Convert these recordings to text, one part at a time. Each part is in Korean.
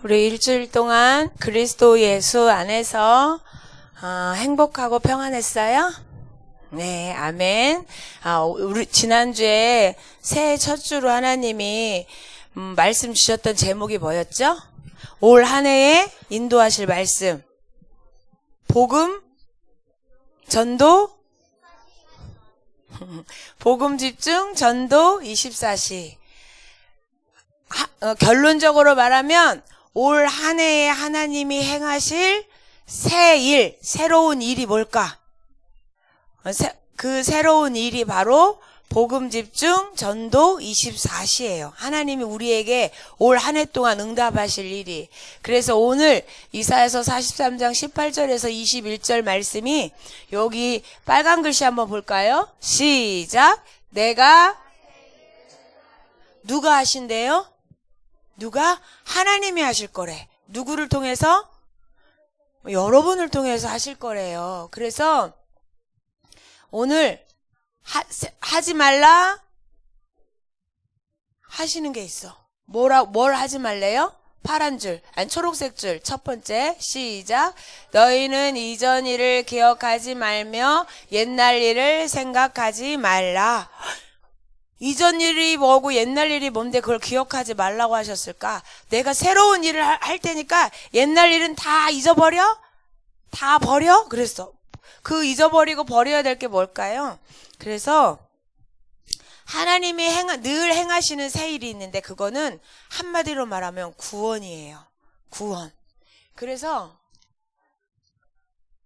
우리 일주일 동안 그리스도 예수 안에서 행복하고 평안했어요? 네, 아멘. 우리 지난주에 새해 첫 주로 하나님이 말씀 주셨던 제목이 뭐였죠? 올 한 해에 인도하실 말씀. 복음, 전도, 복음 집중, 전도 24시. 결론적으로 말하면 올 한 해에 하나님이 행하실 새 일, 새로운 일이 뭘까? 그 새로운 일이 바로 복음 집중 전도 24시예요. 하나님이 우리에게 올 한 해 동안 응답하실 일이. 그래서 오늘 이사야서 43장 18절에서 21절 말씀이 여기 빨간 글씨 한번 볼까요? 시작. 누가 하신대요? 누가? 하나님이 하실 거래. 누구를 통해서? 여러분을 통해서 하실 거래요. 그래서 오늘 하지 말라 하시는 게 있어. 뭘 하지 말래요? 파란 줄, 아니 초록색 줄. 첫 번째 시작. 너희는 이전 일을 기억하지 말며 옛날 일을 생각하지 말라. 이전 일이 뭐고 옛날 일이 뭔데 그걸 기억하지 말라고 하셨을까? 내가 새로운 일을 할 테니까 옛날 일은 다 잊어버려? 다 버려? 그랬어. 그 잊어버리고 버려야 될 게 뭘까요? 그래서 하나님이 늘 행하시는 새 일이 있는데 그거는 한마디로 말하면 구원이에요. 구원. 그래서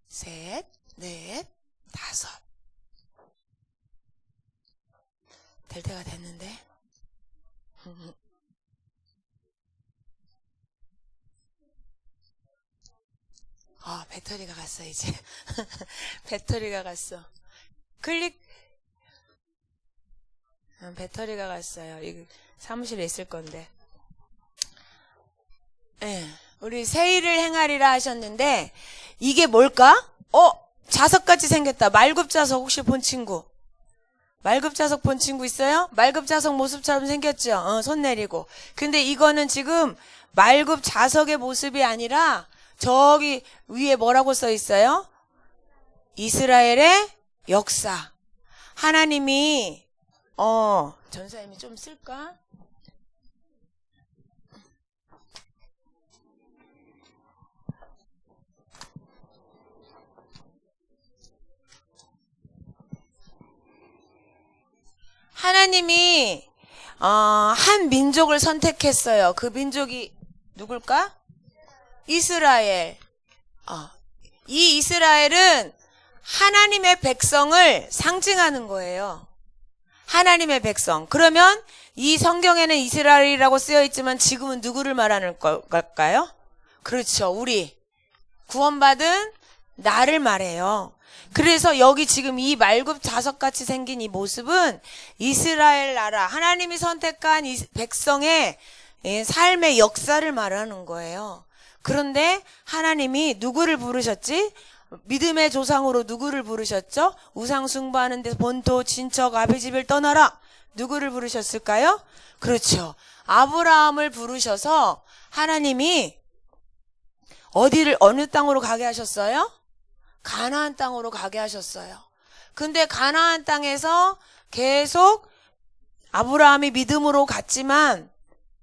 셋, 넷, 다섯. 될 때가 됐는데. 배터리가 갔어 이제. 배터리가 갔어. 배터리가 갔어요. 이거 사무실에 있을 건데. 네, 우리 새 일을 행하리라 하셨는데 이게 뭘까? 자석같이 생겼다. 말굽자석 혹시 본 친구? 말급자석 본 친구 있어요? 말급자석 모습처럼 생겼죠? 손 내리고. 근데 이거는 지금 말급자석의 모습이 아니라 저기 위에 뭐라고 써 있어요? 이스라엘의 역사. 하나님이 전사님이 좀 쓸까? 하나님이 한 민족을 선택했어요. 그 민족이 누굴까? 이스라엘. 이 이스라엘은 하나님의 백성을 상징하는 거예요. 하나님의 백성. 그러면 이 성경에는 이스라엘이라고 쓰여 있지만 지금은 누구를 말하는 걸까요? 그렇죠. 우리 구원받은 나를 말해요. 그래서 여기 지금 이 말굽 자석같이 생긴 이 모습은 이스라엘 나라, 하나님이 선택한 이 백성의 삶의 역사를 말하는 거예요. 그런데 하나님이 누구를 부르셨지? 믿음의 조상으로 누구를 부르셨죠? 우상 숭배하는 데서 본토, 친척, 아비집을 떠나라. 누구를 부르셨을까요? 그렇죠. 아브라함을 부르셔서 하나님이 어느 땅으로 가게 하셨어요? 가나안 땅으로 가게 하셨어요. 근데 가나안 땅에서 계속 아브라함이 믿음으로 갔지만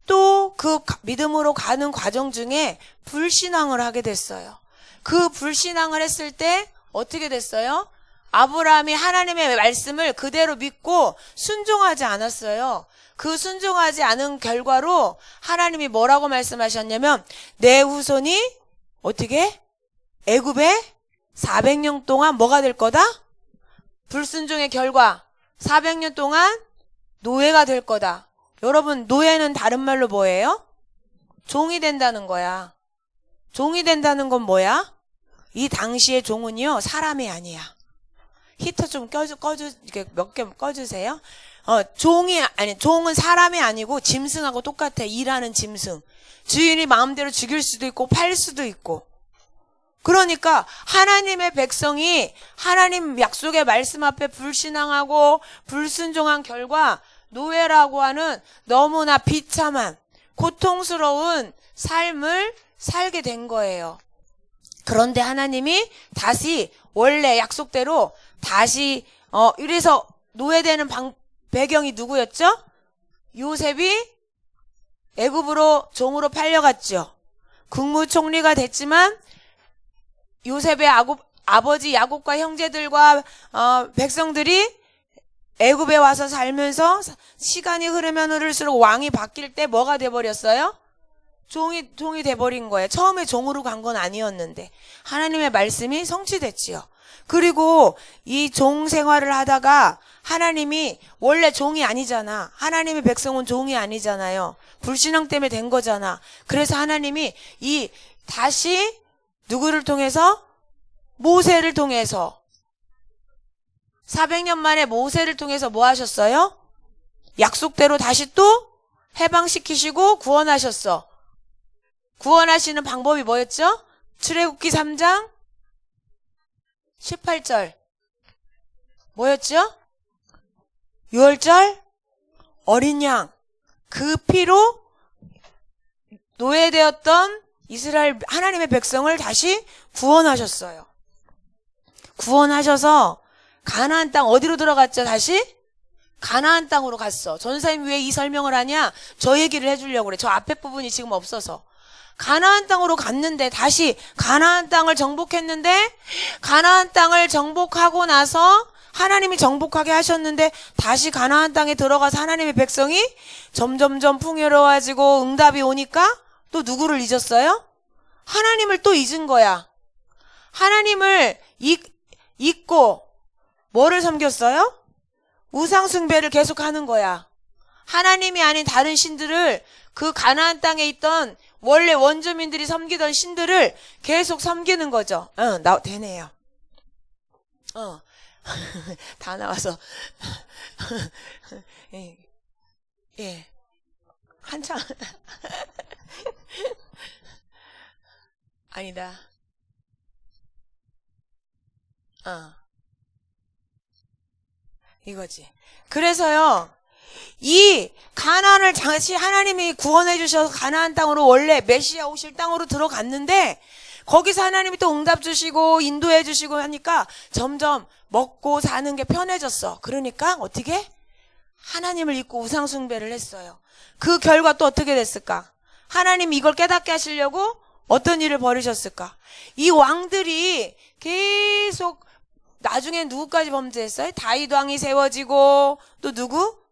또 그 믿음으로 가는 과정 중에 불신앙을 하게 됐어요. 그 불신앙을 했을 때 어떻게 됐어요? 아브라함이 하나님의 말씀을 그대로 믿고 순종하지 않았어요. 그 순종하지 않은 결과로 하나님이 뭐라고 말씀하셨냐면 내 후손이 어떻게? 애굽에 400년 동안 뭐가 될 거다? 불순종의 결과 400년 동안 노예가 될 거다. 여러분 노예는 다른 말로 뭐예요? 종이 된다는 거야. 종이 된다는 건 뭐야? 이 당시의 종은요 사람이 아니야. 히터 좀 이렇게 몇 개 꺼주세요. 종은 사람이 아니고 짐승하고 똑같아. 일하는 짐승. 주인이 마음대로 죽일 수도 있고 팔 수도 있고. 그러니까 하나님의 백성이 하나님 약속의 말씀 앞에 불신앙하고 불순종한 결과 노예라고 하는 너무나 비참한 고통스러운 삶을 살게 된 거예요. 그런데 하나님이 다시 원래 약속대로 다시 이래서 노예되는 배경이 누구였죠? 요셉이 애굽으로 종으로 팔려갔죠. 국무총리가 됐지만 요셉의 아버지 야곱과 형제들과 백성들이 애굽에 와서 살면서 시간이 흐르면 흐를수록 왕이 바뀔 때 뭐가 돼버렸어요? 종이 돼버린 거예요. 처음에 종으로 간 건 아니었는데 하나님의 말씀이 성취됐지요. 그리고 이 종 생활을 하다가 하나님이 원래 종이 아니잖아. 하나님의 백성은 종이 아니잖아요. 불신앙 때문에 된 거잖아. 그래서 하나님이 다시 누구를 통해서? 모세를 통해서 400년 만에 모세를 통해서 뭐 하셨어요? 약속대로 다시 또 해방시키시고 구원하셨어. 구원하시는 방법이 뭐였죠? 출애굽기 3장 18절 뭐였죠? 유월절 어린 양 그 피로 노예되었던 이스라엘 하나님의 백성을 다시 구원하셨어요. 구원하셔서 가나안 땅 어디로 들어갔죠? 다시? 가나안 땅으로 갔어. 전사님 왜 이 설명을 하냐? 저 얘기를 해주려고 그래. 저 앞에 부분이 지금 없어서. 가나안 땅으로 갔는데 다시 가나안 땅을 정복했는데 가나안 땅을 정복하고 나서 하나님이 정복하게 하셨는데 다시 가나안 땅에 들어가서 하나님의 백성이 점점점 풍요로워지고 응답이 오니까 또 누구를 잊었어요? 하나님을 또 잊은 거야. 하나님을 잊고 뭐를 섬겼어요? 우상 숭배를 계속 하는 거야. 하나님이 아닌 다른 신들을 그 가나안 땅에 있던 원래 원주민들이 섬기던 신들을 계속 섬기는 거죠. 되네요. 다 나와서. 예. 한참. 아니다. 이거지. 그래서요, 이 가나안을 다시 하나님이 구원해 주셔서 가나안 땅으로 원래 메시아 오실 땅으로 들어갔는데 거기서 하나님이 또 응답 주시고 인도해 주시고 하니까 점점 먹고 사는 게 편해졌어. 그러니까 어떻게? 하나님을 잊고 우상 숭배를 했어요. 그 결과 또 어떻게 됐을까? 하나님이 이걸 깨닫게 하시려고 어떤 일을 벌이셨을까? 이 왕들이 계속 나중에 누구까지 범죄했어요? 다윗 왕이 세워지고 또 누구?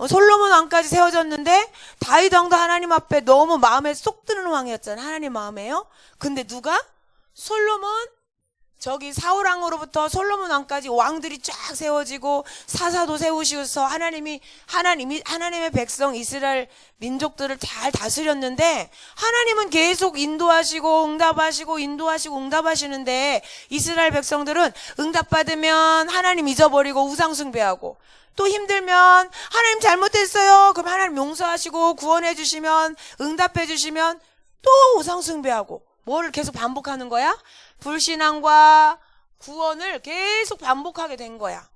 솔로몬 왕까지 세워졌는데 다윗 왕도 하나님 앞에 너무 마음에 쏙 드는 왕이었잖아요. 하나님 마음에요. 근데 누가? 솔로몬 저기 사울 왕으로부터 솔로몬 왕까지 왕들이 쫙 세워지고 사사도 세우셔서 하나님의 백성 이스라엘 민족들을 잘 다스렸는데 하나님은 계속 인도하시고 응답하시고 인도하시고 응답하시는데 이스라엘 백성들은 응답받으면 하나님 잊어버리고 우상 숭배하고 또 힘들면 하나님 잘못했어요. 그럼 하나님 용서하시고 구원해 주시면 응답해 주시면 또 우상 숭배하고 뭐를 계속 반복하는 거야? 불신앙과 구원을 계속 반복하게 된 거야.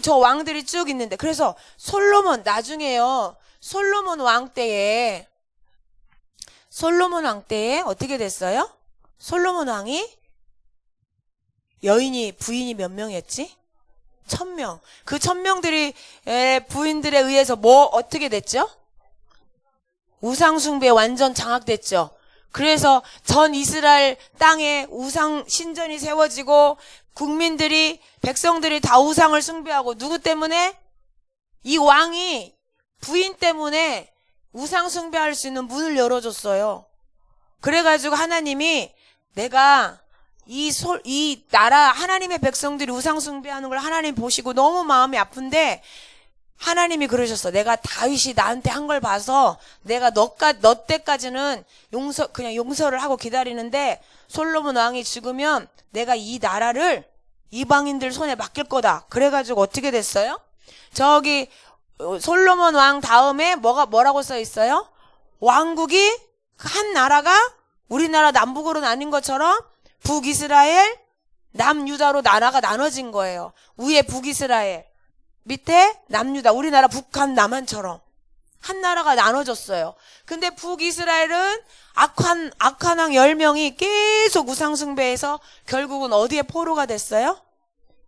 저 왕들이 쭉 있는데 그래서 솔로몬 나중에요. 솔로몬 왕 때에 어떻게 됐어요? 솔로몬 왕이 부인이 몇 명이었지? 1000명. 그 1000명들이 부인들에 의해서 어떻게 됐죠? 우상 숭배에 완전 장악됐죠. 그래서 전 이스라엘 땅에 우상 신전이 세워지고 백성들이 다 우상을 숭배하고 누구 때문에? 이 왕이 부인 때문에 우상 숭배할 수 있는 문을 열어줬어요. 그래가지고 하나님이 내가 이 나라 하나님의 백성들이 우상 숭배하는 걸 하나님 보시고 너무 마음이 아픈데 하나님이 그러셨어. 내가 다윗이 나한테 한 걸 봐서 내가 너 때까지는 그냥 용서를 하고 기다리는데 솔로몬 왕이 죽으면 내가 이 나라를 이방인들 손에 맡길 거다. 그래가지고 어떻게 됐어요? 저기 솔로몬 왕 다음에 뭐라고 써 있어요? 왕국이 한 나라가 우리나라 남북으로 나뉜 것처럼 북이스라엘, 남유다로 나라가 나눠진 거예요. 위에 북이스라엘, 밑에 남유다, 우리나라 북한 남한처럼. 한 나라가 나눠졌어요. 근데 북이스라엘은 악한 왕 10명이 계속 우상숭배해서 결국은 어디에 포로가 됐어요?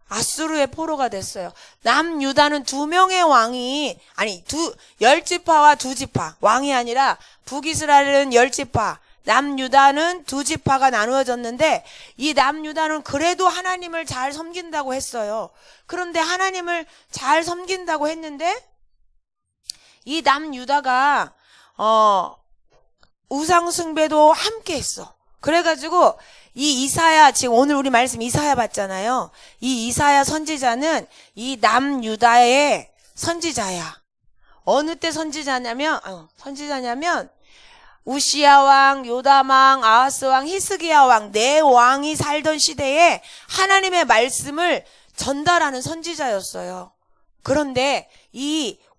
아수르의 포로가 됐어요. 남유다는 2명의 왕이, 아니, 10지파와 2지파. 왕이 아니라 북이스라엘은 10지파, 남유다는 2지파가 나누어졌는데, 이 남유다는 그래도 하나님을 잘 섬긴다고 했어요. 그런데 하나님을 잘 섬긴다고 했는데, 이 남유다가, 우상숭배도 함께 했어. 그래가지고, 이 이사야, 지금 오늘 우리 말씀 이사야 봤잖아요. 이 이사야 선지자는 이 남유다의 선지자야. 어느 때 선지자냐면 우시야 왕, 요담 왕, 아하스 왕, 히스기야 왕, 4왕이 살던 시대에 하나님의 말씀을 전달하는 선지자였어요. 그런데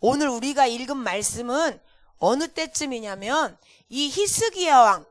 오늘 우리가 읽은 말씀은 어느 때쯤이냐면 이 히스기야 왕,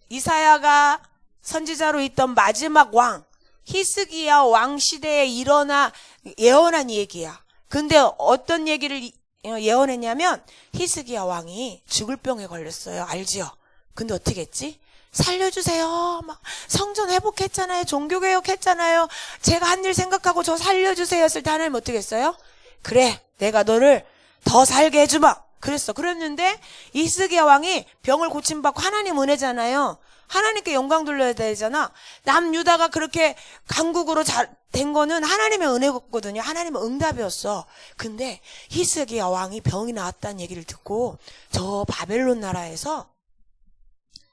이사야가 선지자로 있던 마지막 왕, 히스기야 왕 시대에 일어나 예언한 얘기야. 근데 어떤 얘기를 예언했냐면 히스기야 왕이 죽을 병에 걸렸어요. 알지요? 근데 어떻게 했지? 살려주세요. 막 성전 회복했잖아요. 종교개혁했잖아요. 제가 한 일 생각하고 저 살려주세요 했을 때 하나님 어떻게 했어요? 그래, 내가 너를 더 살게 해주마. 그랬어. 그랬는데 히스기야 왕이 병을 고침받고 하나님 은혜잖아요. 하나님께 영광 돌려야 되잖아. 남유다가 그렇게 강국으로 잘 된 거는 하나님의 은혜거든요. 하나님의 응답이었어. 근데 히스기야 왕이 병이 나왔다는 얘기를 듣고 저 바벨론 나라에서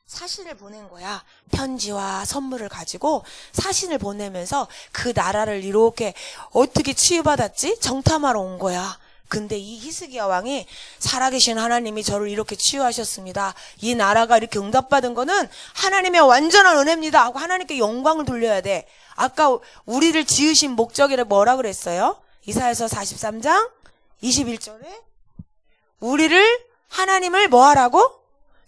사신을 보낸 거야. 편지와 선물을 가지고 사신을 보내면서 그 나라를 이렇게 어떻게 치유받았지? 정탐하러 온 거야. 근데 이 히스기야 왕이 살아계신 하나님이 저를 이렇게 치유하셨습니다. 이 나라가 이렇게 응답받은 거는 하나님의 완전한 은혜입니다 하고 하나님께 영광을 돌려야 돼. 아까 우리를 지으신 목적이를 뭐라 그랬어요? 이사야서 43장 21절에 우리를 하나님을 뭐 하라고?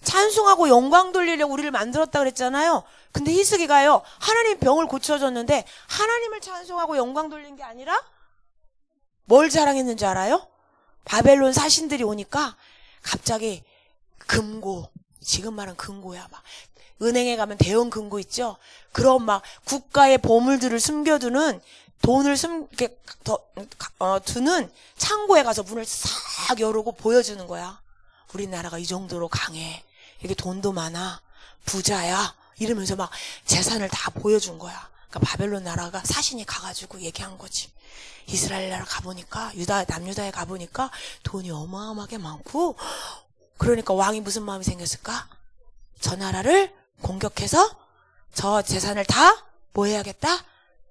찬송하고 영광 돌리려고 우리를 만들었다 그랬잖아요. 근데 히스기가요, 하나님 병을 고쳐줬는데 하나님을 찬송하고 영광 돌린 게 아니라 뭘 자랑했는지 알아요? 바벨론 사신들이 오니까 갑자기 금고, 지금 말한 금고야. 막 은행에 가면 대형 금고 있죠? 그런 막 국가의 보물들을 숨겨두는 돈을 두는 창고에 가서 문을 싹 열고 보여주는 거야. 우리나라가 이 정도로 강해. 이게 돈도 많아. 부자야. 이러면서 막 재산을 다 보여준 거야. 그러니까 바벨론 나라가 사신이 가가지고 얘기한 거지. 이스라엘 나라 가보니까, 남유다에 가보니까 돈이 어마어마하게 많고, 그러니까 왕이 무슨 마음이 생겼을까? 저 나라를 공격해서 저 재산을 다 뭐 해야겠다?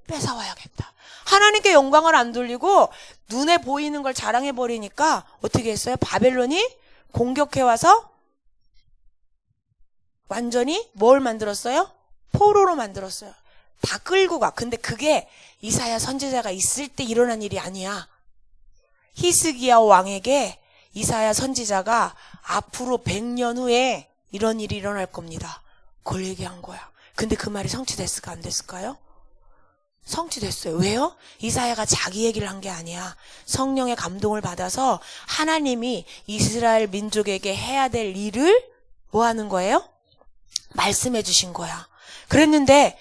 뺏어와야겠다. 하나님께 영광을 안 돌리고 눈에 보이는 걸 자랑해버리니까 어떻게 했어요? 바벨론이 공격해와서 완전히 뭘 만들었어요? 포로로 만들었어요. 다 끌고 가. 근데 그게 이사야 선지자가 있을 때 일어난 일이 아니야. 히스기야 왕에게 이사야 선지자가 앞으로 100년 후에 이런 일이 일어날 겁니다. 그걸 얘기한 거야. 근데 그 말이 성취됐을까 안 됐을까요? 성취됐어요. 왜요? 이사야가 자기 얘기를 한 게 아니야. 성령의 감동을 받아서 하나님이 이스라엘 민족에게 해야 될 일을 뭐 하는 거예요? 말씀해 주신 거야. 그랬는데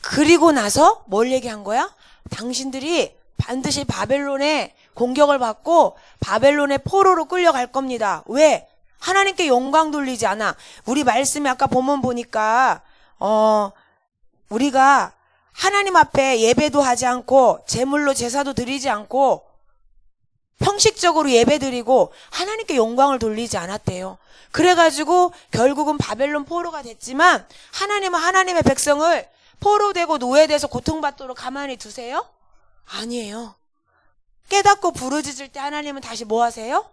그리고 나서 뭘 얘기한 거야? 당신들이 반드시 바벨론의 공격을 받고 바벨론의 포로로 끌려갈 겁니다. 왜? 하나님께 영광 돌리지 않아. 우리 말씀에 아까 본문 보니까 우리가 하나님 앞에 예배도 하지 않고 제물로 제사도 드리지 않고 형식적으로 예배 드리고 하나님께 영광을 돌리지 않았대요. 그래가지고 결국은 바벨론 포로가 됐지만 하나님은 하나님의 백성을 포로되고 노예돼서 고통받도록 가만히 두세요? 아니에요. 깨닫고 부르짖을 때 하나님은 다시 뭐 하세요?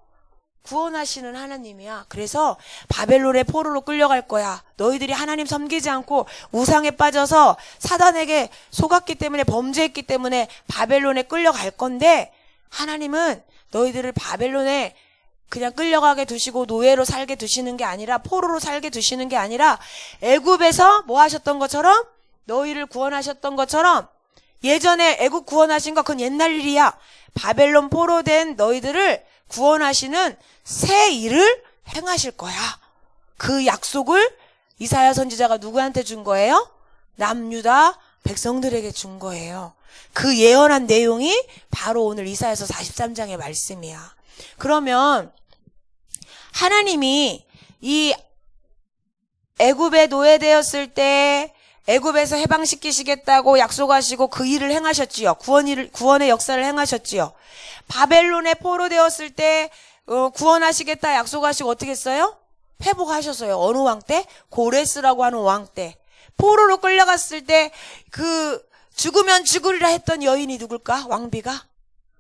구원하시는 하나님이야. 그래서 바벨론의 포로로 끌려갈 거야. 너희들이 하나님 섬기지 않고 우상에 빠져서 사단에게 속았기 때문에 범죄했기 때문에 바벨론에 끌려갈 건데 하나님은 너희들을 바벨론에 그냥 끌려가게 두시고 노예로 살게 두시는 게 아니라 포로로 살게 두시는 게 아니라 애굽에서 뭐 하셨던 것처럼 너희를 구원하셨던 것처럼 예전에 애굽 구원하신 거 그건 옛날 일이야. 바벨론 포로 된 너희들을 구원하시는 새 일을 행하실 거야. 그 약속을 이사야 선지자가 누구한테 준 거예요? 남유다 백성들에게 준 거예요. 그 예언한 내용이 바로 오늘 이사야서 43장의 말씀이야. 그러면 하나님이 이 애굽에 노예되었을 때 애굽에서 해방시키시겠다고 약속하시고 그 일을 행하셨지요. 구원의 역사를 행하셨지요. 바벨론에 포로되었을 때 구원하시겠다 약속하시고 어떻게 했어요? 회복하셨어요. 어느 왕 때? 고레스라고 하는 왕 때. 포로로 끌려갔을 때 그 죽으면 죽으리라 했던 여인이 누굴까? 왕비가?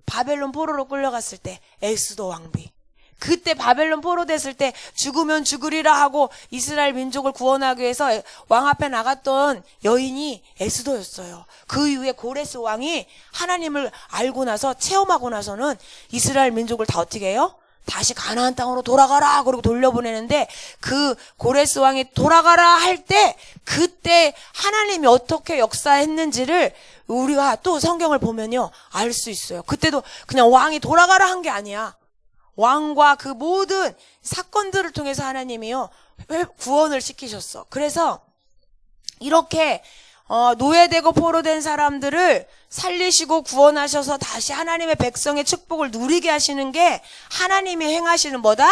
바벨론 포로로 끌려갔을 때 에스더 왕비. 그때 바벨론 포로 됐을 때 죽으면 죽으리라 하고 이스라엘 민족을 구원하기 위해서 왕 앞에 나갔던 여인이 에스더였어요. 그 이후에 고레스 왕이 하나님을 알고 나서 체험하고 나서는 이스라엘 민족을 다 어떻게 해요? 다시 가나안 땅으로 돌아가라 그러고 돌려보내는데 그 고레스 왕이 돌아가라 할 때 그때 하나님이 어떻게 역사했는지를 우리가 또 성경을 보면요 알 수 있어요. 그때도 그냥 왕이 돌아가라 한 게 아니야. 왕과 그 모든 사건들을 통해서 하나님이요 구원을 시키셨어. 그래서 이렇게 노예되고 포로된 사람들을 살리시고 구원하셔서 다시 하나님의 백성의 축복을 누리게 하시는 게 하나님이 행하시는 뭐다?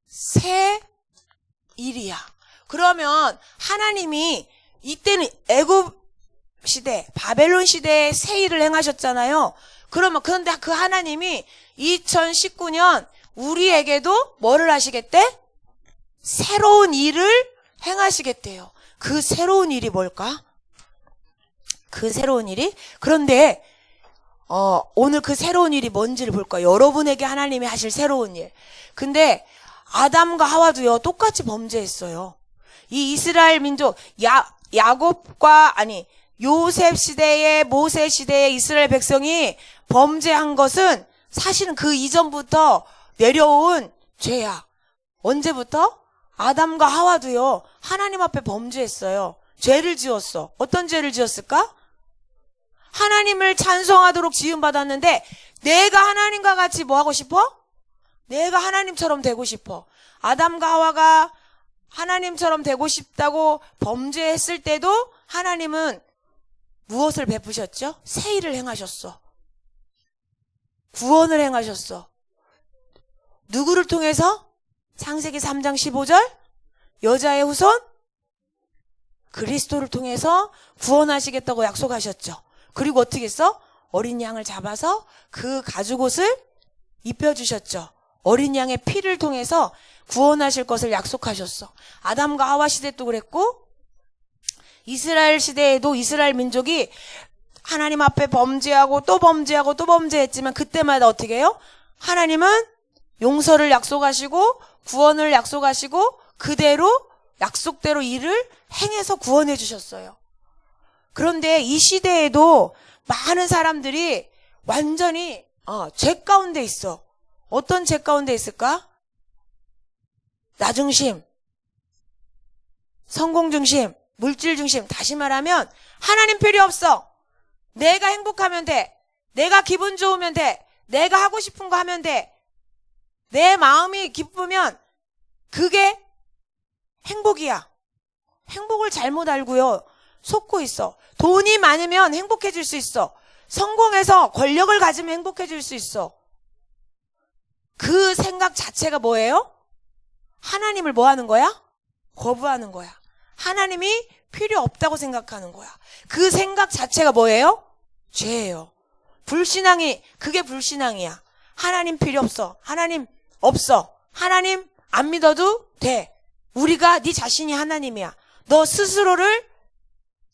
새 일이야. 그러면 하나님이 이때는 애굽 시대, 바벨론 시대에 새 일을 행하셨잖아요. 그런데 그 하나님이 2019년 우리에게도 뭐를 하시겠대? 새로운 일을 행하시겠대요. 그 새로운 일이 뭘까? 그 새로운 일이? 그런데 오늘 그 새로운 일이 뭔지를 볼까요? 여러분에게 하나님이 하실 새로운 일. 근데 아담과 하와도요 똑같이 범죄했어요. 이 이스라엘 민족 요셉 시대에 모세 시대에 이스라엘 백성이 범죄한 것은 사실은 그 이전부터 내려온 죄야. 언제부터? 아담과 하와도요 하나님 앞에 범죄했어요. 죄를 지었어. 어떤 죄를 지었을까? 하나님을 찬송하도록 지음받았는데 내가 하나님과 같이 뭐 하고 싶어? 내가 하나님처럼 되고 싶어. 아담과 하와가 하나님처럼 되고 싶다고 범죄했을 때도 하나님은 무엇을 베푸셨죠? 새 일을 행하셨어. 구원을 행하셨어. 누구를 통해서? 창세기 3장 15절 여자의 후손 그리스도를 통해서 구원하시겠다고 약속하셨죠. 그리고 어떻게 했어? 어린 양을 잡아서 그 가죽옷을 입혀주셨죠. 어린 양의 피를 통해서 구원하실 것을 약속하셨어. 아담과 하와 시대 도 그랬고 이스라엘 시대에도 이스라엘 민족이 하나님 앞에 범죄하고 또 범죄하고 또 범죄했지만 그때마다 어떻게 해요? 하나님은 용서를 약속하시고 구원을 약속하시고 그대로 약속대로 일을 행해서 구원해 주셨어요. 그런데 이 시대에도 많은 사람들이 완전히 죄 가운데 있어. 어떤 죄 가운데 있을까? 나 중심, 성공 중심, 물질 중심. 다시 말하면 하나님 필요 없어. 내가 행복하면 돼. 내가 기분 좋으면 돼. 내가 하고 싶은 거 하면 돼. 내 마음이 기쁘면 그게 행복이야. 행복을 잘못 알고요. 속고 있어. 돈이 많으면 행복해질 수 있어. 성공해서 권력을 가지면 행복해질 수 있어. 그 생각 자체가 뭐예요? 하나님을 뭐 하는 거야? 거부하는 거야. 하나님이 필요 없다고 생각하는 거야. 그 생각 자체가 뭐예요? 죄예요. 그게 불신앙이야. 하나님 필요 없어. 하나님 없어. 하나님 안 믿어도 돼. 우리가 네 자신이 하나님이야. 너 스스로를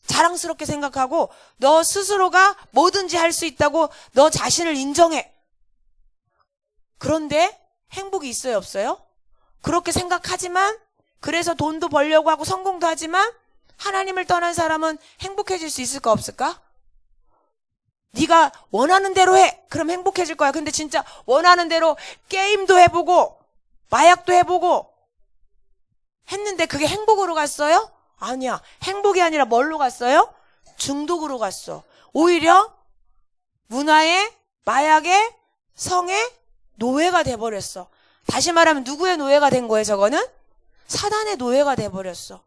자랑스럽게 생각하고 너 스스로가 뭐든지 할 수 있다고 너 자신을 인정해. 그런데 행복이 있어요, 없어요? 그렇게 생각하지만 그래서 돈도 벌려고 하고 성공도 하지만 하나님을 떠난 사람은 행복해질 수 있을까 없을까? 네가 원하는 대로 해. 그럼 행복해질 거야. 근데 진짜 원하는 대로 게임도 해보고 마약도 해보고 했는데 그게 행복으로 갔어요? 아니야. 행복이 아니라 뭘로 갔어요? 중독으로 갔어. 오히려 문화에, 마약에, 성에 노예가 돼버렸어. 다시 말하면 누구의 노예가 된 거예요, 저거는? 사단의 노예가 돼버렸어.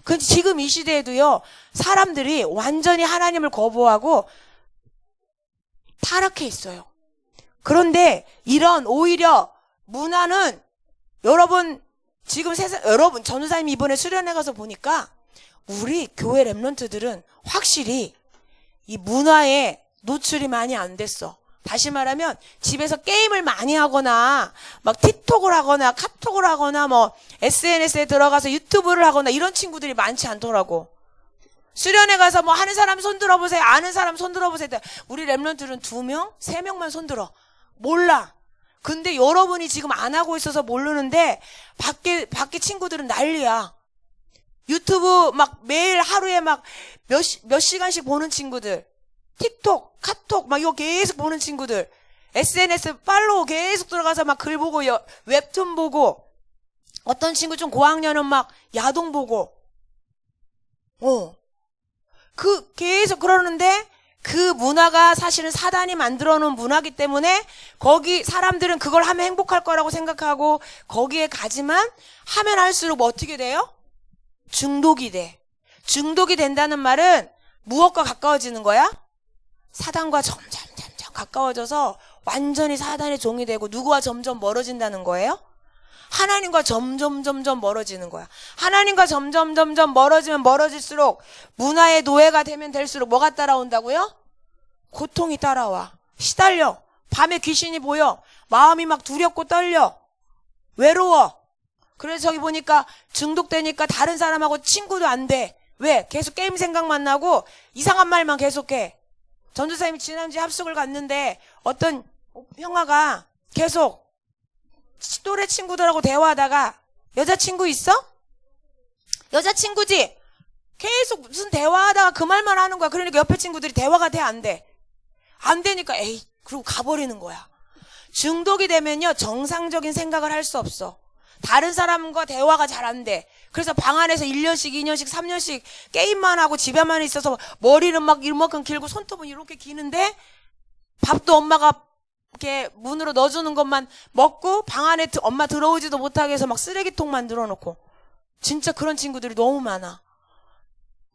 근데 지금 이 시대에도요, 사람들이 완전히 하나님을 거부하고 타락해 있어요. 그런데 이런 오히려 문화는 여러분 지금 여러분 전우사님 이번에 수련회 가서 보니까 우리 교회 랩런트들은 확실히 이 문화에 노출이 많이 안 됐어. 다시 말하면 집에서 게임을 많이 하거나 막 틱톡을 하거나 카톡을 하거나 뭐 SNS에 들어가서 유튜브를 하거나 이런 친구들이 많지 않더라고. 수련회 가서 뭐 하는 사람 손 들어보세요. 아는 사람 손 들어보세요. 우리 랩런트들은 2명, 3명만 손 들어. 몰라. 근데 여러분이 지금 안 하고 있어서 모르는데 밖에 친구들은 난리야. 유튜브 막 매일 하루에 막 몇 시간씩 보는 친구들. 틱톡, 카톡 막 이거 계속 보는 친구들. SNS 팔로우 계속 들어가서 막 글 보고 웹툰 보고 어떤 친구 좀 고학년은 막 야동 보고 계속 그러는데 그 문화가 사실은 사단이 만들어 놓은 문화이기 때문에 거기 사람들은 그걸 하면 행복할 거라고 생각하고 거기에 가지만 하면 할수록 뭐 어떻게 돼요? 중독이 돼. 중독이 된다는 말은 무엇과 가까워지는 거야? 사단과 점점 가까워져서 완전히 사단의 종이 되고 누구와 점점 멀어진다는 거예요? 하나님과 점점 멀어지는 거야. 하나님과 점점 멀어지면 멀어질수록 문화의 노예가 되면 될수록 뭐가 따라온다고요? 고통이 따라와. 시달려. 밤에 귀신이 보여. 마음이 막 두렵고 떨려. 외로워. 그래서 저기 보니까 중독되니까 다른 사람하고 친구도 안 돼. 왜? 계속 게임 생각만 나고 이상한 말만 계속해. 전도사님이 지난주에 합숙을 갔는데 어떤 형아가 계속 또래 친구들하고 대화하다가 여자친구 있어? 여자친구지? 계속 무슨 대화하다가 그 말만 하는 거야. 그러니까 옆에 친구들이 대화가 돼? 안 돼? 안 되니까 에이 그러고 가버리는 거야. 중독이 되면요 정상적인 생각을 할 수 없어. 다른 사람과 대화가 잘 안 돼. 그래서 방 안에서 1년씩 2년씩 3년씩 게임만 하고 집에만 있어서 머리는 막 이만큼 길고 손톱은 이렇게 기는데 밥도 엄마가 이렇게 문으로 넣어주는 것만 먹고 방 안에 엄마 들어오지도 못하게 해서 막 쓰레기통만 늘어놓고. 진짜 그런 친구들이 너무 많아.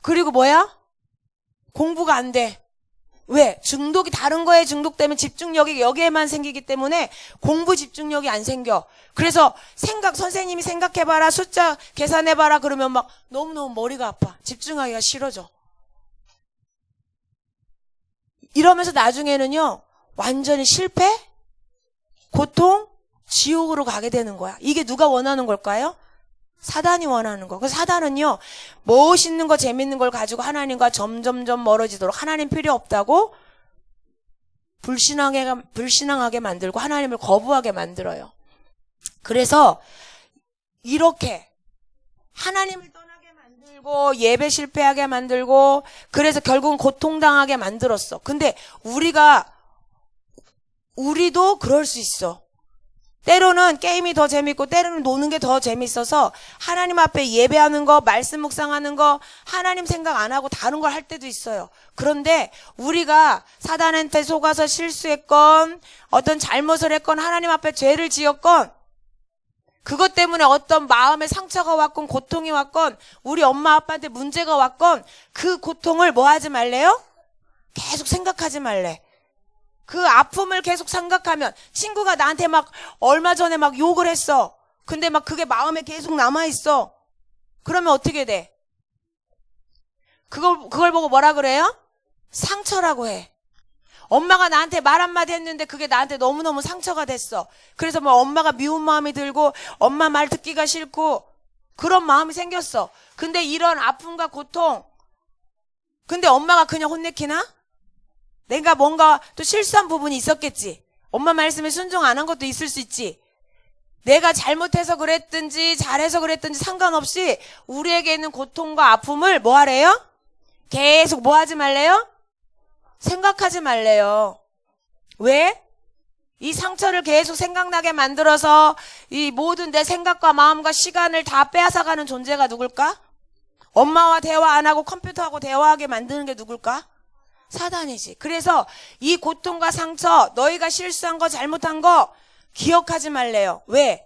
그리고 뭐야? 공부가 안 돼. 왜? 중독이 다른 거에 중독되면 집중력이 여기에만 생기기 때문에 공부 집중력이 안 생겨. 그래서 선생님이 생각해봐라, 숫자 계산해봐라 그러면 막 너무너무 머리가 아파. 집중하기가 싫어져. 이러면서 나중에는요 완전히 실패, 고통, 지옥으로 가게 되는 거야. 이게 누가 원하는 걸까요? 사단이 원하는 거. 그 사단은요 멋있는 거 재밌는 걸 가지고 하나님과 점점 멀어지도록 하나님 필요 없다고 불신앙하게 만들고 하나님을 거부하게 만들어요. 그래서 이렇게 하나님을 떠나게 만들고 예배 실패하게 만들고 그래서 결국은 고통당하게 만들었어. 근데 우리도 그럴 수 있어. 때로는 게임이 더 재밌고 때로는 노는 게 더 재밌어서 하나님 앞에 예배하는 거, 말씀 묵상하는 거, 하나님 생각 안 하고 다른 걸 할 때도 있어요. 그런데 우리가 사단한테 속아서 실수했건 어떤 잘못을 했건 하나님 앞에 죄를 지었건 그것 때문에 어떤 마음에 상처가 왔건 고통이 왔건 우리 엄마 아빠한테 문제가 왔건 그 고통을 뭐 하지 말래요? 계속 생각하지 말래. 그 아픔을 계속 생각하면 친구가 나한테 막 얼마 전에 막 욕을 했어. 근데 막 그게 마음에 계속 남아있어. 그러면 어떻게 돼? 그걸 보고 뭐라 그래요? 상처라고 해. 엄마가 나한테 말 한마디 했는데 그게 나한테 너무너무 상처가 됐어. 그래서 뭐 엄마가 미운 마음이 들고 엄마 말 듣기가 싫고 그런 마음이 생겼어. 근데 이런 아픔과 고통 근데 엄마가 그냥 혼내키나? 내가 뭔가 또 실수한 부분이 있었겠지. 엄마 말씀에 순종 안 한 것도 있을 수 있지. 내가 잘못해서 그랬든지 잘해서 그랬든지 상관없이 우리에게 있는 고통과 아픔을 뭐 하래요? 계속 뭐 하지 말래요? 생각하지 말래요. 왜? 이 상처를 계속 생각나게 만들어서 이 모든 내 생각과 마음과 시간을 다 빼앗아가는 존재가 누굴까? 엄마와 대화 안 하고 컴퓨터하고 대화하게 만드는 게 누굴까? 사단이지. 그래서 이 고통과 상처, 너희가 실수한 거 잘못한 거 기억하지 말래요. 왜?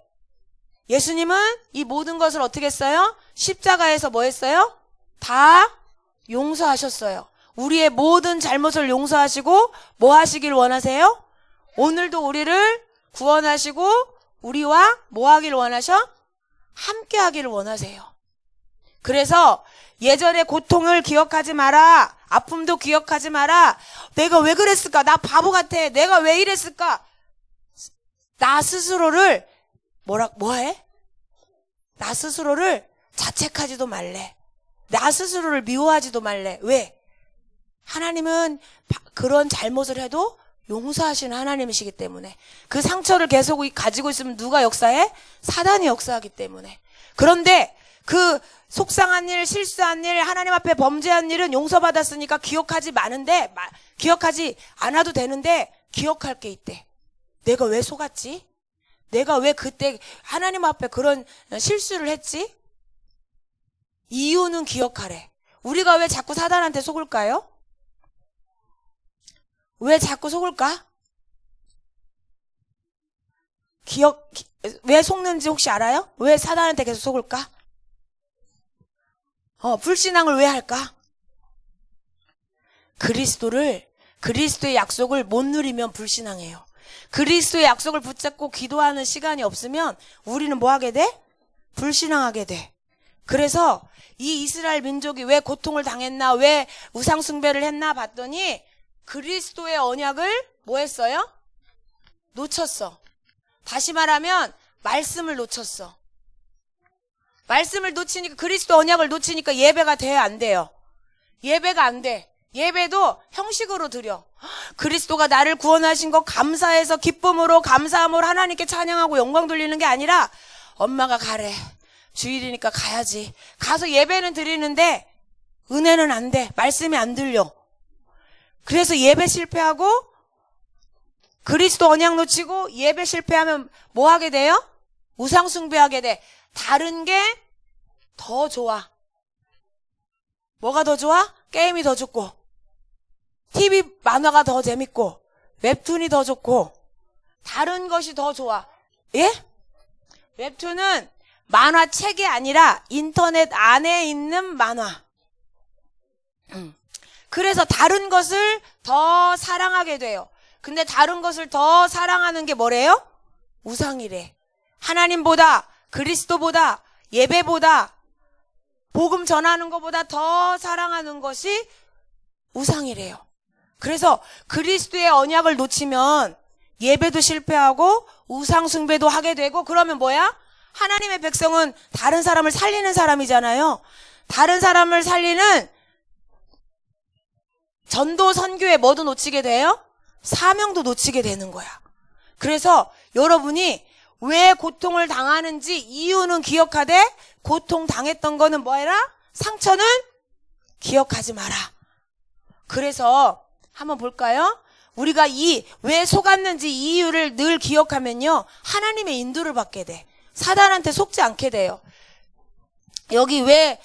예수님은 이 모든 것을 어떻게 했어요? 십자가에서 뭐 했어요? 다 용서하셨어요. 우리의 모든 잘못을 용서하시고 뭐 하시길 원하세요? 오늘도 우리를 구원하시고 우리와 뭐 하길 원하셔? 함께 하기를 원하세요. 그래서 예전의 고통을 기억하지 마라. 아픔도 기억하지 마라. 내가 왜 그랬을까? 나 바보 같아. 내가 왜 이랬을까? 나 스스로를 뭐해? 나 스스로를 자책하지도 말래. 나 스스로를 미워하지도 말래. 왜? 하나님은 그런 잘못을 해도 용서하시는 하나님이시기 때문에. 그 상처를 계속 가지고 있으면 누가 역사해? 사단이 역사하기 때문에. 그런데 그 속상한 일, 실수한 일, 하나님 앞에 범죄한 일은 용서받았으니까 기억하지 않아도 되는데 기억할 게 있대. 내가 왜 속았지? 내가 왜 그때 하나님 앞에 그런 실수를 했지? 이유는 기억하래. 우리가 왜 자꾸 사단한테 속을까요? 왜 자꾸 속을까? 왜 속는지 혹시 알아요? 왜 사단한테 계속 속을까? 불신앙을 왜 할까? 그리스도의 약속을 못 누리면 불신앙해요. 그리스도의 약속을 붙잡고 기도하는 시간이 없으면 우리는 뭐 하게 돼? 불신앙하게 돼. 그래서 이 이스라엘 민족이 왜 고통을 당했나, 왜 우상숭배를 했나 봤더니 그리스도의 언약을 뭐 했어요? 놓쳤어. 다시 말하면 말씀을 놓쳤어. 말씀을 놓치니까, 그리스도 언약을 놓치니까 예배가 돼야 안 돼요? 예배가 안 돼. 예배도 형식으로 드려. 그리스도가 나를 구원하신 것 감사해서 기쁨으로 감사함으로 하나님께 찬양하고 영광 돌리는 게 아니라 엄마가 가래. 주일이니까 가야지. 가서 예배는 드리는데 은혜는 안 돼. 말씀이 안 들려. 그래서 예배 실패하고 그리스도 언약 놓치고 예배 실패하면 뭐 하게 돼요? 우상 숭배하게 돼. 다른 게 더 좋아. 뭐가 더 좋아? 게임이 더 좋고, TV 만화가 더 재밌고, 웹툰이 더 좋고, 다른 것이 더 좋아. 예? 웹툰은 만화책이 아니라 인터넷 안에 있는 만화. 그래서 다른 것을 더 사랑하게 돼요. 근데 다른 것을 더 사랑하는 게 뭐래요? 우상이래. 하나님보다, 그리스도보다, 예배보다, 복음 전하는 것보다 더 사랑하는 것이 우상이래요. 그래서 그리스도의 언약을 놓치면 예배도 실패하고 우상 숭배도 하게 되고, 그러면 뭐야? 하나님의 백성은 다른 사람을 살리는 사람이잖아요. 다른 사람을 살리는 전도 선교에 뭐도 놓치게 돼요? 사명도 놓치게 되는 거야. 그래서 여러분이 왜 고통을 당하는지 이유는 기억하되 고통 당했던 거는 뭐 해라? 상처는 기억하지 마라. 그래서 한번 볼까요? 우리가 왜 속았는지 이유를 늘 기억하면요, 하나님의 인도를 받게 돼. 사단한테 속지 않게 돼요. 여기 왜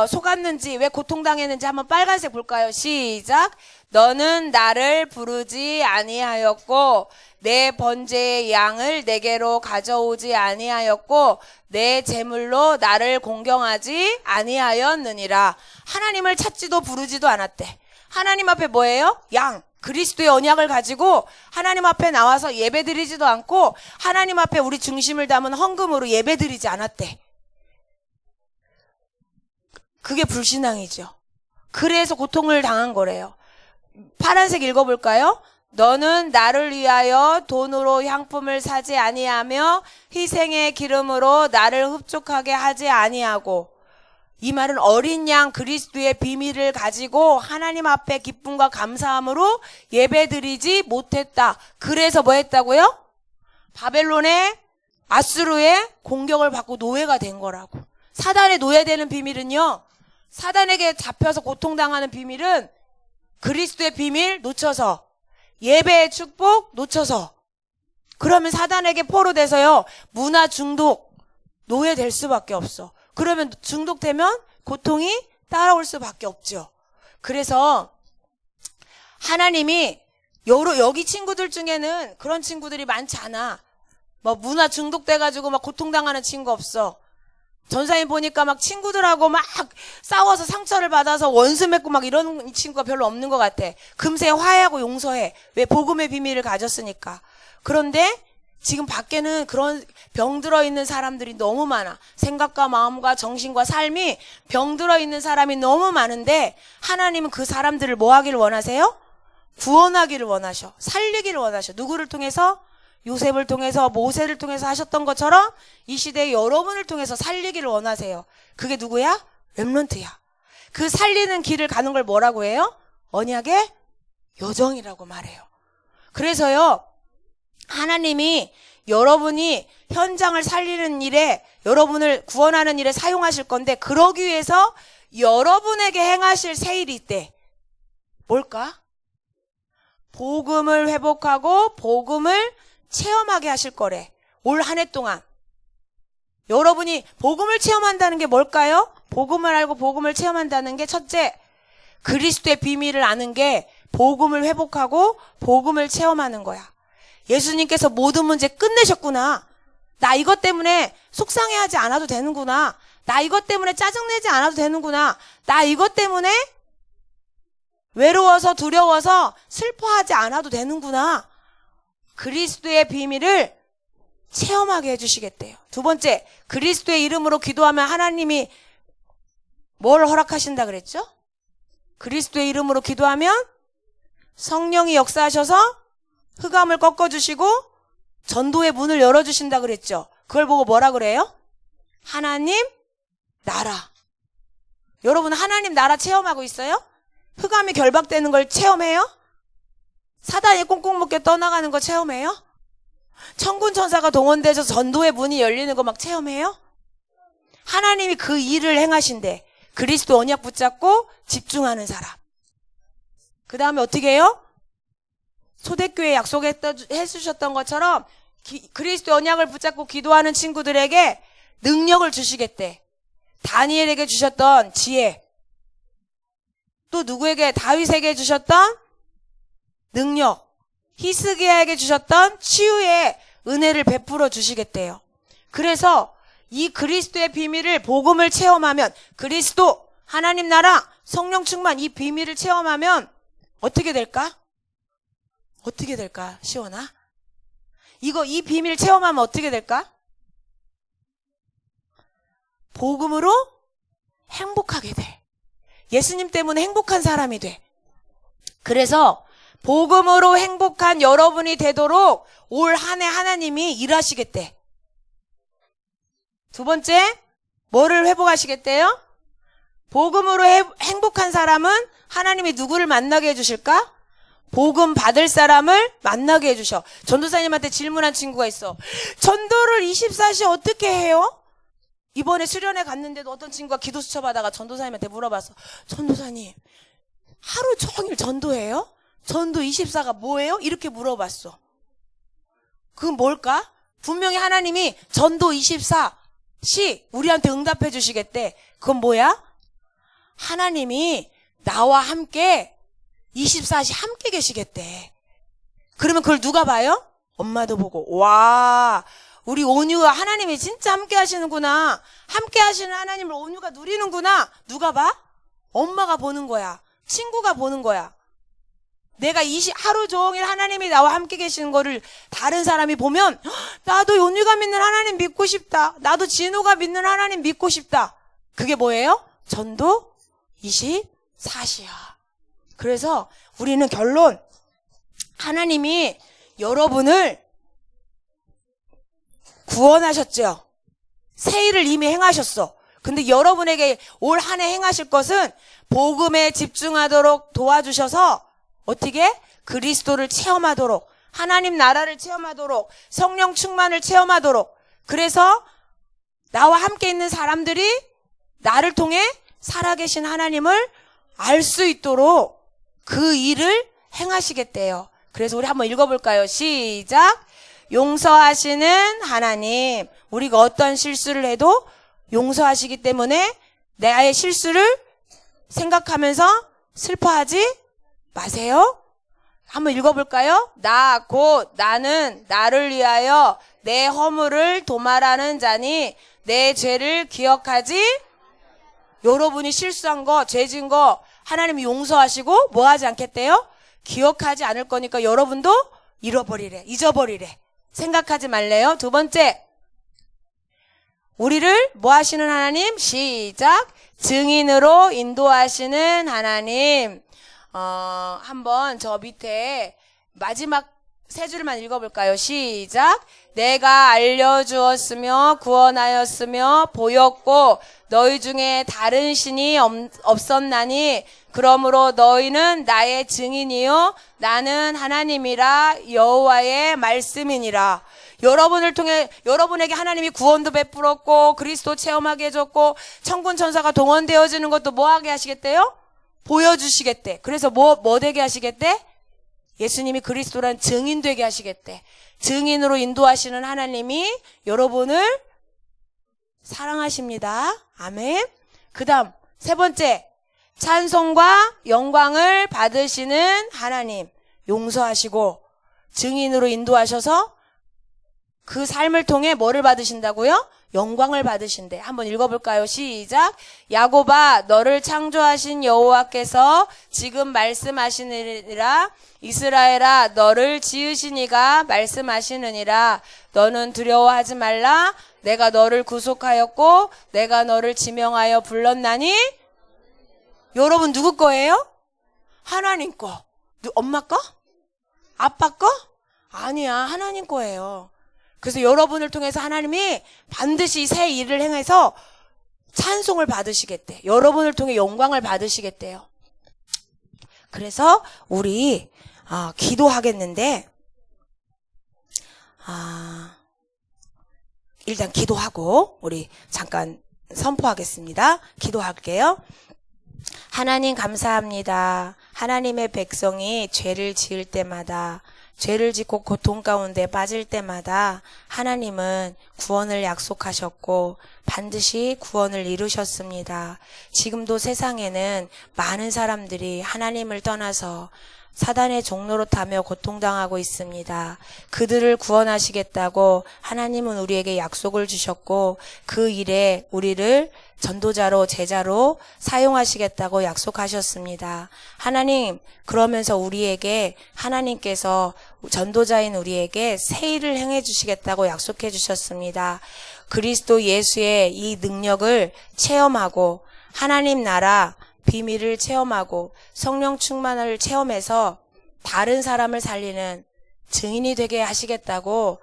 속았는지, 왜 고통당했는지 한번 빨간색 볼까요? 시작. 너는 나를 부르지 아니하였고 내 번제의 양을 내게로 가져오지 아니하였고 내 제물로 나를 공경하지 아니하였느니라. 하나님을 찾지도 부르지도 않았대. 하나님 앞에 뭐예요? 양, 그리스도의 언약을 가지고 하나님 앞에 나와서 예배드리지도 않고 하나님 앞에 우리 중심을 담은 헌금으로 예배드리지 않았대. 그게 불신앙이죠. 그래서 고통을 당한 거래요. 파란색 읽어볼까요? 너는 나를 위하여 돈으로 향품을 사지 아니하며 희생의 기름으로 나를 흡족하게 하지 아니하고. 이 말은 어린 양 그리스도의 비밀을 가지고 하나님 앞에 기쁨과 감사함으로 예배드리지 못했다. 그래서 뭐 했다고요? 바벨론의 아수르의 공격을 받고 노예가 된 거라고. 사단의 노예되는 비밀은요, 사단에게 잡혀서 고통당하는 비밀은 그리스도의 비밀 놓쳐서, 예배의 축복 놓쳐서, 그러면 사단에게 포로돼서요, 문화 중독, 노예될 수밖에 없어. 그러면 중독되면 고통이 따라올 수밖에 없죠. 그래서 하나님이 여기 친구들 중에는 그런 친구들이 많지 않아. 뭐 문화 중독돼가지고 막 고통당하는 친구 없어. 전사님 보니까 막 친구들하고 막 싸워서 상처를 받아서 원수 맺고 막 이런 친구가 별로 없는 것 같아. 금세 화해하고 용서해. 왜? 복음의 비밀을 가졌으니까. 그런데 지금 밖에는 그런 병 들어있는 사람들이 너무 많아. 생각과 마음과 정신과 삶이 병 들어있는 사람이 너무 많은데 하나님은 그 사람들을 뭐 하기를 원하세요? 구원하기를 원하셔. 살리기를 원하셔. 누구를 통해서? 요셉을 통해서, 모세를 통해서 하셨던 것처럼 이 시대에 여러분을 통해서 살리기를 원하세요. 그게 누구야? 렘넌트야. 그 살리는 길을 가는 걸 뭐라고 해요? 언약의 여정이라고 말해요. 그래서요, 하나님이 여러분이 현장을 살리는 일에, 여러분을 구원하는 일에 사용하실 건데, 그러기 위해서 여러분에게 행하실 새 일이 있대. 뭘까? 복음을 회복하고 복음을 체험하게 하실 거래. 올 한 해 동안. 여러분이 복음을 체험한다는 게 뭘까요? 복음을 알고 복음을 체험한다는 게 첫째, 그리스도의 비밀을 아는 게 복음을 회복하고 복음을 체험하는 거야. 예수님께서 모든 문제 끝내셨구나. 나 이것 때문에 속상해하지 않아도 되는구나. 나 이것 때문에 짜증내지 않아도 되는구나. 나 이것 때문에 외로워서 두려워서 슬퍼하지 않아도 되는구나. 그리스도의 비밀을 체험하게 해주시겠대요. 두 번째, 그리스도의 이름으로 기도하면 하나님이 뭘 허락하신다 그랬죠? 그리스도의 이름으로 기도하면 성령이 역사하셔서 흑암을 꺾어주시고 전도의 문을 열어주신다 그랬죠? 그걸 보고 뭐라 그래요? 하나님 나라. 여러분 하나님 나라 체험하고 있어요? 흑암이 결박되는 걸 체험해요? 사단이 꽁꽁 묶여 떠나가는 거 체험해요? 천군 천사가 동원돼서 전도의 문이 열리는 거 막 체험해요? 하나님이 그 일을 행하신대. 그리스도 언약 붙잡고 집중하는 사람. 그 다음에 어떻게 해요? 초대교회 약속해주셨던 것처럼 그리스도 언약을 붙잡고 기도하는 친구들에게 능력을 주시겠대. 다니엘에게 주셨던 지혜, 또 누구에게? 다윗에게 주셨던 능력, 히스기야에게 주셨던 치유의 은혜를 베풀어 주시겠대요. 그래서 이 그리스도의 비밀을, 복음을 체험하면, 그리스도, 하나님 나라, 성령 충만, 이 비밀을 체험하면 어떻게 될까? 어떻게 될까? 시원아? 이 비밀 체험하면 어떻게 될까? 복음으로 행복하게 돼. 예수님 때문에 행복한 사람이 돼. 그래서 복음으로 행복한 여러분이 되도록 올 한 해 하나님이 일하시겠대. 두 번째, 뭐를 회복하시겠대요? 복음으로 행복한 사람은 하나님이 누구를 만나게 해주실까? 복음 받을 사람을 만나게 해주셔. 전도사님한테 질문한 친구가 있어. 전도를 24시 어떻게 해요? 이번에 수련회 갔는데도 어떤 친구가 기도 수첩하다가 전도사님한테 물어봤어. 전도사님, 하루 종일 전도해요? 전도 24가 뭐예요? 이렇게 물어봤어. 그건 뭘까? 분명히 하나님이 전도 24시 우리한테 응답해 주시겠대. 그건 뭐야? 하나님이 나와 함께 24시 함께 계시겠대. 그러면 그걸 누가 봐요? 엄마도 보고, 와, 우리 온유가 하나님이 진짜 함께 하시는구나. 함께 하시는 하나님을 온유가 누리는구나. 누가 봐? 엄마가 보는 거야. 친구가 보는 거야. 내가 하루 종일 하나님이 나와 함께 계시는 거를 다른 사람이 보면, 나도 온유가 믿는 하나님 믿고 싶다. 나도 진우가 믿는 하나님 믿고 싶다. 그게 뭐예요? 전도 24시야. 그래서 우리는 결론, 하나님이 여러분을 구원하셨죠. 새 일을 이미 행하셨어. 근데 여러분에게 올 한 해 행하실 것은 복음에 집중하도록 도와주셔서 어떻게? 그리스도를 체험하도록, 하나님 나라를 체험하도록, 성령 충만을 체험하도록, 그래서 나와 함께 있는 사람들이 나를 통해 살아계신 하나님을 알 수 있도록 그 일을 행하시겠대요. 그래서 우리 한번 읽어볼까요? 시작. 용서하시는 하나님. 우리가 어떤 실수를 해도 용서하시기 때문에 나의 실수를 생각하면서 슬퍼하지 마세요. 한번 읽어볼까요? 나는 나를 위하여 내 허물을 도말하는 자니 내 죄를 기억하지. 여러분이 실수한 거, 죄 지은 거 하나님이 용서하시고 뭐 하지 않겠대요? 기억하지 않을 거니까 여러분도 잃어버리래, 잊어버리래. 생각하지 말래요. 두 번째, 우리를 뭐 하시는 하나님? 시작. 증인으로 인도하시는 하나님. 한번 저 밑에 마지막 세 줄만 읽어볼까요? 시작. 내가 알려주었으며 구원하였으며 보였고 너희 중에 다른 신이 없었나니 그러므로 너희는 나의 증인이요 나는 하나님이라 여호와의 말씀이니라. 여러분을 통해 여러분에게 하나님이 구원도 베풀었고 그리스도 체험하게 해줬고 천군 천사가 동원되어지는 것도 뭐 하게 하시겠대요? 보여주시겠대. 그래서 뭐 되게 하시겠대? 예수님이 그리스도란 증인 되게 하시겠대. 증인으로 인도하시는 하나님이 여러분을 사랑하십니다. 아멘. 그 다음 세 번째, 찬송과 영광을 받으시는 하나님. 용서하시고 증인으로 인도하셔서 그 삶을 통해 뭐를 받으신다고요? 영광을 받으신대. 한번 읽어볼까요? 시작. 야곱아 너를 창조하신 여호와께서 지금 말씀하시느니라. 이스라엘아 너를 지으신 이가 말씀하시느니라. 너는 두려워하지 말라. 내가 너를 구속하였고 내가 너를 지명하여 불렀나니. 여러분 누구 거예요? 하나님 거. 엄마 거? 아빠 거? 아니야, 하나님 거예요. 그래서 여러분을 통해서 하나님이 반드시 새 일을 행해서 찬송을 받으시겠대. 여러분을 통해 영광을 받으시겠대요. 그래서 우리 기도하겠는데 일단 기도하고 우리 잠깐 선포하겠습니다. 기도할게요. 하나님 감사합니다. 하나님의 백성이 죄를 지을 때마다 죄를 짓고 고통 가운데 빠질 때마다 하나님은 구원을 약속하셨고 반드시 구원을 이루셨습니다. 지금도 세상에는 많은 사람들이 하나님을 떠나서 사단의 종로로 타며 고통당하고 있습니다. 그들을 구원하시겠다고 하나님은 우리에게 약속을 주셨고 그 일에 우리를 전도자로 제자로 사용하시겠다고 약속하셨습니다. 하나님, 그러면서 우리에게 하나님께서 전도자인 우리에게 새 일을 행해 주시겠다고 약속해 주셨습니다. 그리스도 예수의 이 능력을 체험하고 하나님 나라 비밀을 체험하고 성령 충만을 체험해서 다른 사람을 살리는 증인이 되게 하시겠다고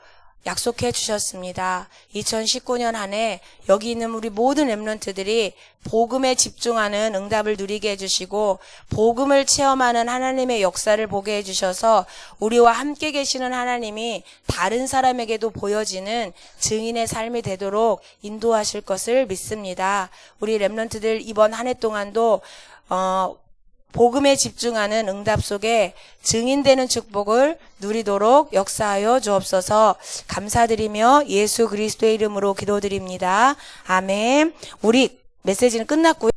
약속해 주셨습니다. 2019년 한 해 여기 있는 우리 모든 렘넌트들이 복음에 집중하는 응답을 누리게 해주시고 복음을 체험하는 하나님의 역사를 보게 해주셔서 우리와 함께 계시는 하나님이 다른 사람에게도 보여지는 증인의 삶이 되도록 인도하실 것을 믿습니다. 우리 렘넌트들 이번 한 해 동안도 복음에 집중하는 응답 속에 증인되는 축복을 누리도록 역사하여 주옵소서. 감사드리며 예수 그리스도의 이름으로 기도드립니다. 아멘. 우리 메시지는 끝났고요.